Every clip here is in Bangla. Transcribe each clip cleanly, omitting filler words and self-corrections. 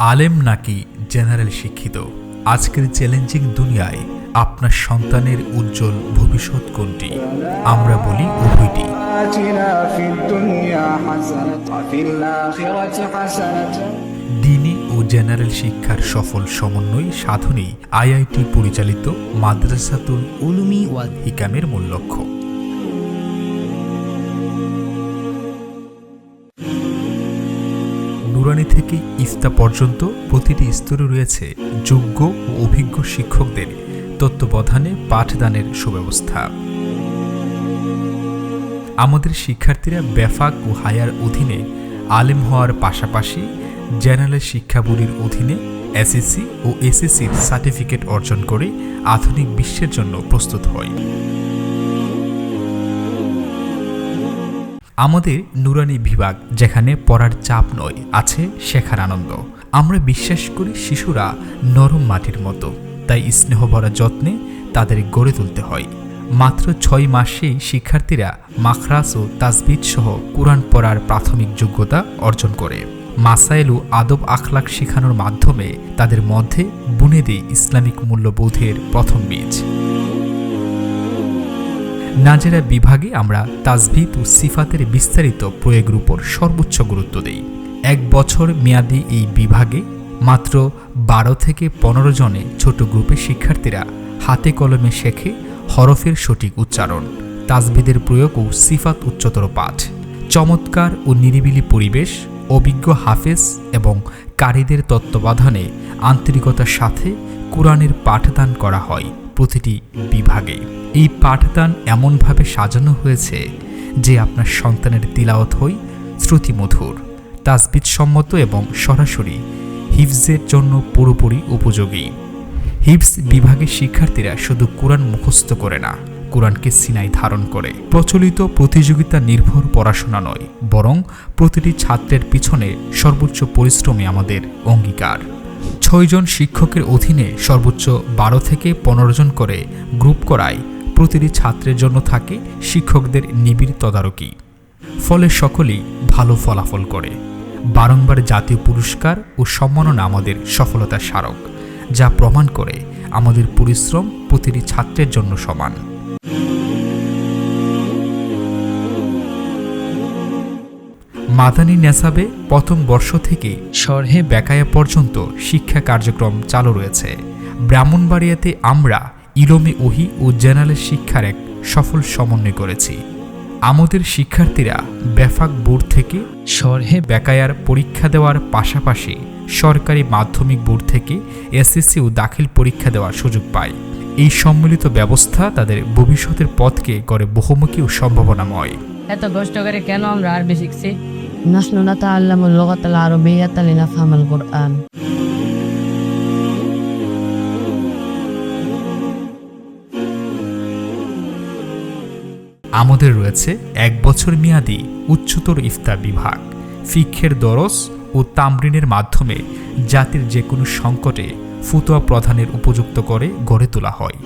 আলেম নাকি জেনারেল শিক্ষিত? আজকের চ্যালেঞ্জিং দুনিয়ায় আপনার সন্তানের উজ্জ্বল ভবিষ্যৎ কোনটি? আমরা বলি উভয়টি। দ্বীনি ও জেনারেল শিক্ষার সফল সমন্বয় সাধনেই আইআইটি পরিচালিত মাদ্রাসাতুল উলুমি ওয়াল হিকামের মূল লক্ষ্য। নুরানি থেকে ইফতা পর্যন্ত প্রতিটি স্তরে রয়েছে যোগ্য ও অভিজ্ঞ শিক্ষকদের তত্ত্বাবধানে পাঠদানের সুব্যবস্থা। আমাদের শিক্ষার্থীরা বেফাক ও হায়ার অধীনে আলেম হওয়ার পাশাপাশি জেনারেল শিক্ষা বোর্ডের অধীনে এসএসসি ও এসএসসির সার্টিফিকেট অর্জন করে আধুনিক বিশ্বের জন্য প্রস্তুত হয়। আমাদের নুরানি বিভাগ যেখানে পড়ার চাপ নয়, আছে শেখার আনন্দ। আমরা বিশ্বাস করি শিশুরা নরম মাটির মতো, তাই স্নেহভরা যত্নে তাদের গড়ে তুলতে হয়। মাত্র 6 মাসেই শিক্ষার্থীরা মাখরাজ ও তাজবিদ সহ কুরআন পড়ার প্রাথমিক যোগ্যতা অর্জন করে। মাসাইল ও আদব আখলাক শেখানোর মাধ্যমে তাদের মধ্যে বুনে দেয় ইসলামিক মূল্যবোধের প্রথম বীজ। নাজেরা বিভাগে আমরা তাজবিদ ও সিফাতের বিস্তারিত প্রয়োগের উপর সর্বোচ্চ গুরুত্ব দেই। 1 বছর মেয়াদী এই বিভাগে মাত্র 12 থেকে 15 জনে ছোট গ্রুপে শিক্ষার্থীরা হাতে কলমে শেখে হরফের সঠিক উচ্চারণ, তাজবিদের প্রয়োগ ও সিফাত উচ্চতর পাঠ। চমৎকার ও নিরিবিলি পরিবেশ, অভিজ্ঞ হাফেজ এবং কারীদের তত্ত্বাবধানে আন্তরিকতার সাথে কুরআনের পাঠদান করা হয় প্রতিটি বিভাগে। এই পাঠদান এমনভাবে সাজানো হয়েছে যে আপনার সন্তানের তিলাওয়াত হয় শ্রুতিমধুর, তাজবিদ সম্মত এবং সরাসরি হিফজের জন্য পুরোপুরি উপযোগী। হিফজ বিভাগের শিক্ষার্থীরা শুধু কুরআন মুখস্থ করে না, কুরআনকে সিনায় ধারণ করে। প্রচলিত প্রতিযোগিতা নির্ভর পড়াশোনা নয়, বরং প্রতিটি ছাত্রের পিছনে সর্বোচ্চ পরিশ্রমে আমাদের অঙ্গীকার। 6 জন শিক্ষকের অধীনে সর্বোচ্চ 12 থেকে 15 জন করে গ্রুপ করায় প্রতিটি ছাত্রের জন্য থাকে শিক্ষকদের নিবিড় তদারকি। ফলে সকলেই ভালো ফলাফল করে। বারংবার জাতীয় পুরস্কার ও সম্মাননা আমাদের সফলতার স্মারক, যা প্রমাণ করে আমাদের পরিশ্রম প্রতিটি ছাত্রের জন্য সমান। মাদানী নেসাবে প্রথম বর্ষ থেকে শরহে বেকায়া পর্যন্ত শিক্ষা কার্যক্রম চালু রয়েছে। ব্রাহ্মণবাড়িয়াতে আমরা ইলমে ওহী ও জেনারেল শিক্ষার এক সফল সমন্বয় করেছি। আমাদের শিক্ষার্থীরা বেফাক বোর্ড থেকে শরহে বেকায়ার পরীক্ষা দেওয়ার পাশাপাশি সরকারি মাধ্যমিক বোর্ড থেকে এসএসসি ও দাখিল পরীক্ষা দেওয়ার সুযোগ পায়। এই সম্মিলিত ব্যবস্থা তাদের ভবিষ্যতের পথকে গড়ে বহুমুখী ও সম্ভাবনাময়। এত কষ্ট করে কেন আমরা আরবি শিখছি? নাহনু নাতাআল্লামুল লুগাতাল আরাবিয়্যাতা লিনাফহামাল কুরআন। আমাদের রয়েছে 1 বছর মেয়াদী উচ্চতর ইফতা বিভাগ। ফিকহের দরস ও তামরিনের মাধ্যমে জাতির যে কোনো সংকটে ফতোয়া প্রদানের উপযুক্ত করে গড়ে তোলা হয়।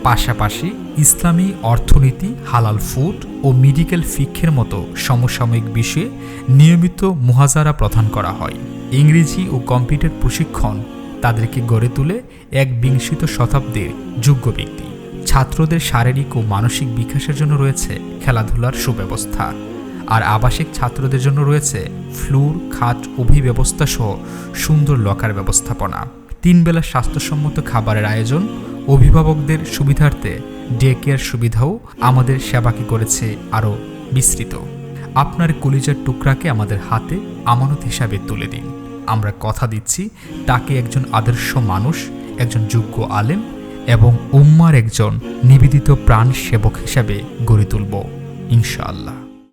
পাশাপাশি ইসলামী অর্থনীতি, হালাল ফুড ও মেডিকেল ফিকহের মতো সমসাময়িক বিষয়ে নিয়মিত মুহাজারা প্রদান করা হয়। ইংরেজি ও কম্পিউটার প্রশিক্ষণ তাদেরকে গড়ে তুলে 21 শতাব্দীর যোগ্য ব্যক্তি। ছাত্রদের শারীরিক ও মানসিক বিকাশের জন্য রয়েছে খেলাধুলার সুব্যবস্থা। আর আবাসিক ছাত্রদের জন্য রয়েছে ফ্লোর, খাট, অভিব্যবস্থা সহ সুন্দর লকার ব্যবস্থাপনা। 3 বেলা স্বাস্থ্যসম্মত খাবারের আয়োজন, অভিভাবকদের সুবিধার্থে ডে কেয়ার সুবিধাও আমাদের সেবাকে করেছে আরও বিস্তৃত। আপনার কলিজার টুকরাকে আমাদের হাতে আমানত হিসাবে তুলে দিন। আমরা কথা দিচ্ছি তাকে একজন আদর্শ মানুষ, একজন যোগ্য আলেম এবং উম্মার একজন নিবেদিত প্রাণ সেবক হিসাবে গড়ে তুলব ইনশাআল্লাহ।